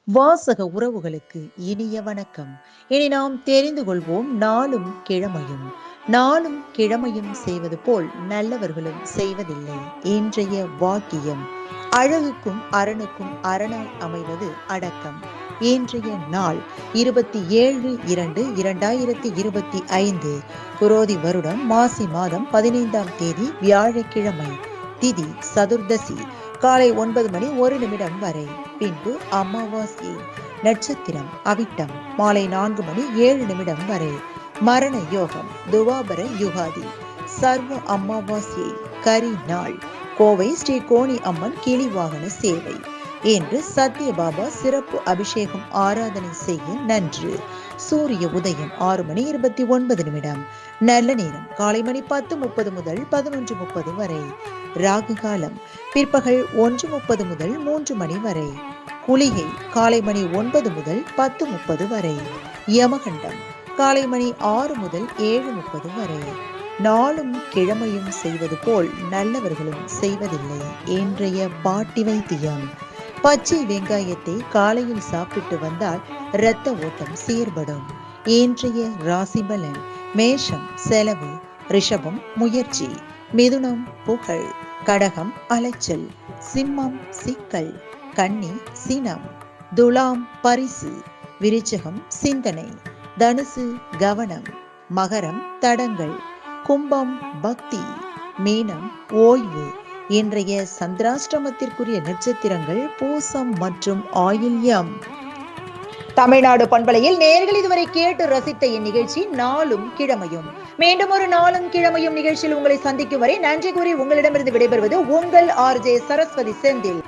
வாசக உறவுகளுக்கு இனிய வணக்கம். இனி நாம் தெரிந்து கொள்வோம் நாளும் கிழமையும். நாளும் கிழமையும் செய்வது போல் நல்லவர்களும் செய்வதில்லை. இன்றைய வாக்கியம்: அழகுக்கும் அரணுக்கும் அரணாய் அமைவது அடக்கம். இன்றைய நாள் 27/2/2025 குரோதி வருடம் மாசி மாதம் 15ஆம் தேதி வியாழக்கிழமை. திதி சதுர்தசி. காலை 9:01 வரை. பின்பு அமாவாசை. நட்சத்திரம் அவிட்டம். மாலை 4:07 வரை. மரண யோகம் துவாபர யுகாதி. சர்வ அமாவாசை கரி நாள். கோவை ஸ்ரீ கோணி அம்மன் கிளி வாகன சேவை. இன்று சத்யபாபா சிறப்பு அபிஷேகம் ஆராதனை செய்ய நன்று. சூரிய உதயம் 6:29. நல்ல நேரம் காலை மணி 10:30 முதல் 11:30 வரை. ராகு காலம் பிற்பகல் 1:30 முதல் 3 மணி வரை. குளிகை காலை மணி 9 முதல் 10:30 வரை. யமகண்டம் காலை மணி 6 முதல் 7:30 வரை. நாளும் கிழமையும் செய்வது போல் நல்லவர்களும் செய்வதில்லை. இன்றைய பாட்டி வைத்தியம்: பச்சை வெங்காயத்தை காலையில் சாப்பிட்டு வந்தால் இரத்த ஓட்டம் சீர்படும். இன்றைய ராசி பலன்: மேஷம் செலவு, ரிஷபம் முயற்சி, மிதுனம் புகழ், கடகம் அலைச்சல், சிம்மம் சிக்கல், கன்னி சினம், துலாம் பரிசு, விருச்சிகம் சிந்தனை, தனுசு கவனம், மகரம் தடங்கள், கும்பம் பக்தி, மீனம் ஓய்வு. இன்றைய சந்திராஷ்டமத்திற்குரிய நட்சத்திரங்கள் பூசம் மற்றும் ஆயில்யம். தமிழ்நாடு பண்பலையில் நேயர்கள் இதுவரை கேட்டு ரசித்த இந்நிகழ்ச்சி நாளும் கிழமையும். மீண்டும் ஒரு நாளும் கிழமையும் நிகழ்ச்சியில் உங்களை சந்திக்கும் வரை நன்றி கூறி உங்களிடமிருந்து விடைபெறுவது உங்கள் RJ சரஸ்வதி செந்தில்.